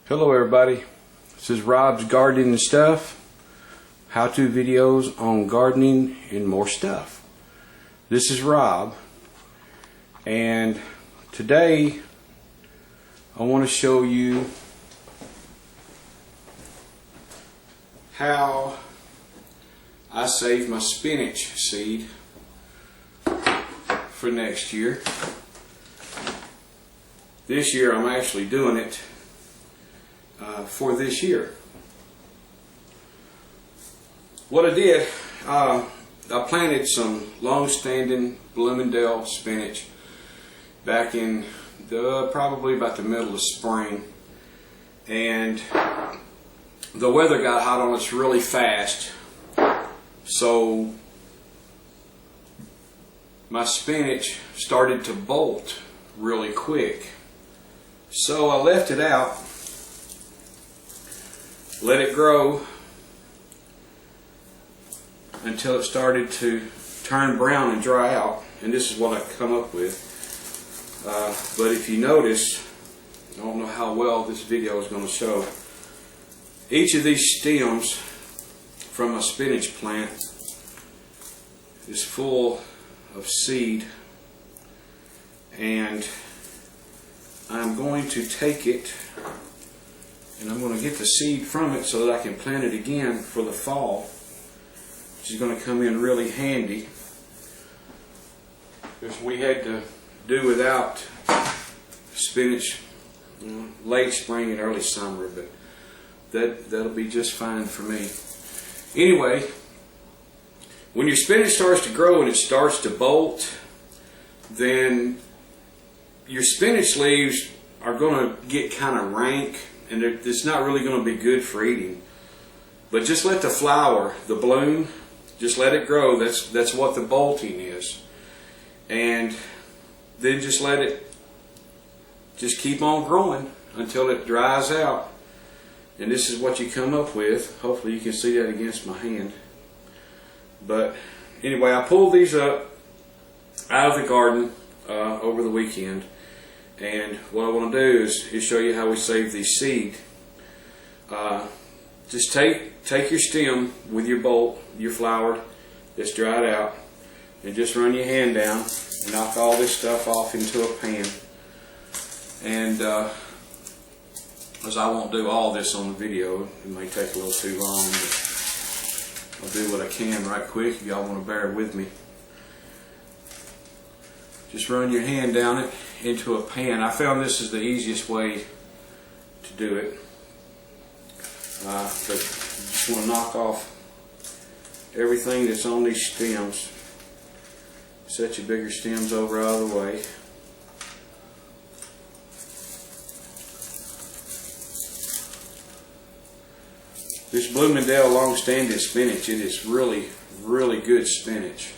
Hello everybody, this is Rob's Gardening and Stuff, how-to videos on gardening and more stuff. This is Rob, and today I want to show you how I save my spinach seed for next year. This year I'm actually doing it for this year. What I did, I planted some long-standing Bloomingdale spinach back in probably about the middle of spring, and the weather got hot on us really fast, so my spinach started to bolt really quick. So I left it out, let it grow until it started to turn brown and dry out, and this is what I come up with. But if you notice, I don't know how well this video is going to show, each of these stems from a spinach plant is full of seed, and I'm going to take it and I'm going to get the seed from it so that I can plant it again for the fall, which is going to come in really handy, because we had to do without spinach late spring and early summer, but that'll be just fine for me. Anyway, when your spinach starts to grow and it starts to bolt, then your spinach leaves are going to get kind of rank, and it's not really going to be good for eating. But just let the flower, the bloom, just let it grow. That's what the bolting is. And then just let it just keep on growing until it dries out. And this is what you come up with. Hopefully you can see that against my hand. But anyway, I pulled these up out of the garden over the weekend. And what I want to do is show you how we save these seed. Just take your stem with your bolt, your flower that's dried out, and just run your hand down and knock all this stuff off into a pan. And as I won't do all this on the video, it may take a little too long, but I'll do what I can right quick if y'all want to bear with me. Just run your hand down it into a pan. I found this is the easiest way to do it. But you just want to knock off everything that's on these stems. Set your bigger stems over out of the way. This Bloomingdale long-standing spinach, it is really, really good spinach.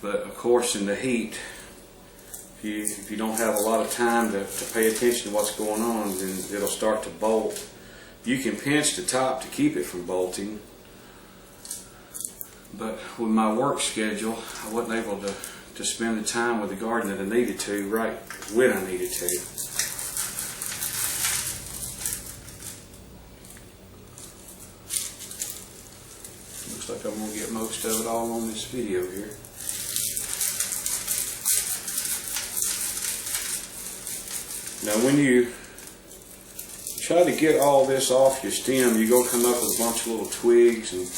But of course in the heat, if you don't have a lot of time to pay attention to what's going on, then it'll start to bolt. You can pinch the top to keep it from bolting, but with my work schedule, I wasn't able to spend the time with the garden that I needed to, right when I needed to. Looks like I'm going to get most of it all on this video here. Now when you try to get all this off your stem, you're going to come up with a bunch of little twigs and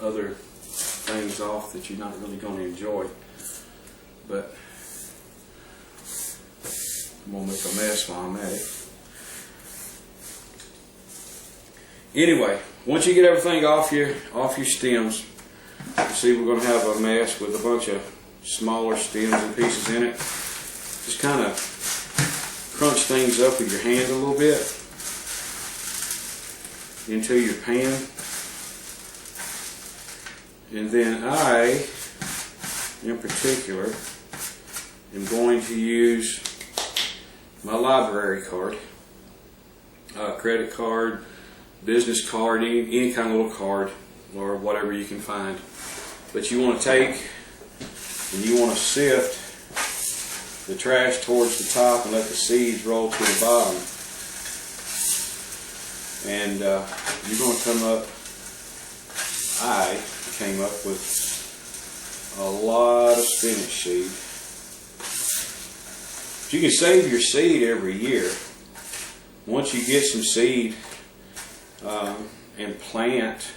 other things off that you're not really going to enjoy. But I'm going to make a mess while I'm at it. Anyway, once you get everything off your stems, you see we're going to have a mess with a bunch of smaller stems and pieces in it. Just kind of crunch things up with your hand a little bit into your pan, and then I, in particular, am going to use my library card, credit card, business card, any kind of little card or whatever you can find. But you want to take and you want to sift the trash towards the top and let the seeds roll to the bottom. And you're going to come up, I came up with a lot of spinach seed. But you can save your seed every year. Once you get some seed and plant,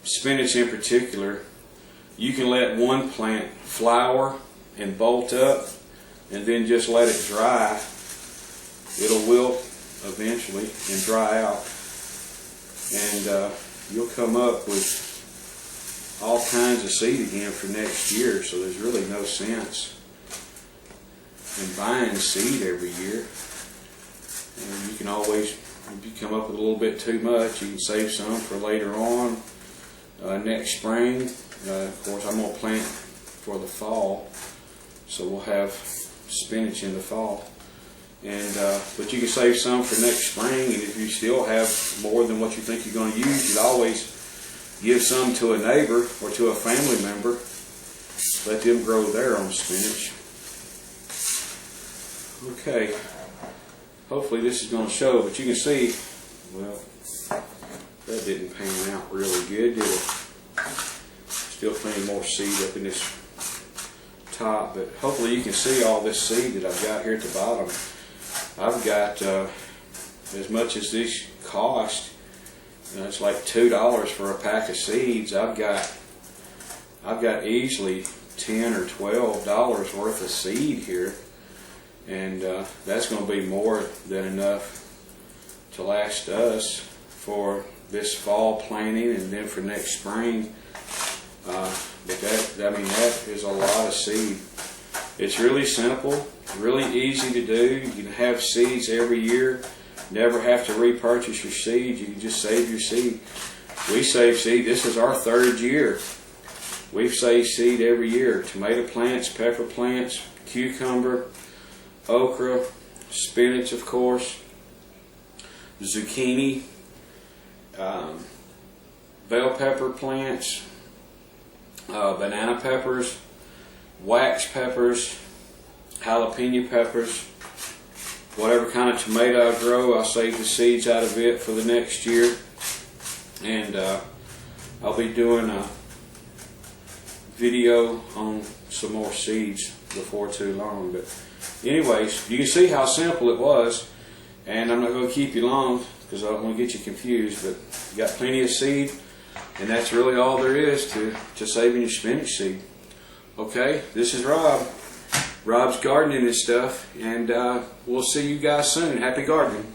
spinach in particular, you can let one plant flower and bolt up and then just let it dry. It'll wilt eventually and dry out, and you'll come up with all kinds of seed again for next year. So there's really no sense in buying seed every year. And you can always, if you come up with a little bit too much, you can save some for later on, next spring. Of course, I'm going to plant for the fall, so we'll have spinach in the fall. And but you can save some for next spring, and if you still have more than what you think you're going to use, you'd always give some to a neighbor or to a family member. Let them grow their own spinach. Okay, hopefully this is going to show, but you can see, well, that didn't pan out really good, did it? Still plenty more seed up in this top, but hopefully you can see all this seed that I've got here at the bottom. I've got, as much as this cost, it's like $2 for a pack of seeds. I've got easily $10 or $12 worth of seed here, and that's going to be more than enough to last us for this fall planting and then for next spring. But that is a lot of seed. It's really simple, really easy to do. You can have seeds every year. Never have to repurchase your seed. You can just save your seed. We save seed. This is our 3rd year. We've saved seed every year. Tomato plants, pepper plants, cucumber, okra, spinach, of course, zucchini, bell pepper plants, banana peppers, wax peppers, jalapeno peppers, whatever kind of tomato I grow, I'll save the seeds out of it for the next year. And I'll be doing a video on some more seeds before too long. But anyways, you can see how simple it was, and I'm not going to keep you long because I don't want to get you confused, but you got plenty of seed, and that's really all there is to saving your spinach seed. Okay, this is Rob's gardening and stuff, and we'll see you guys soon. Happy gardening.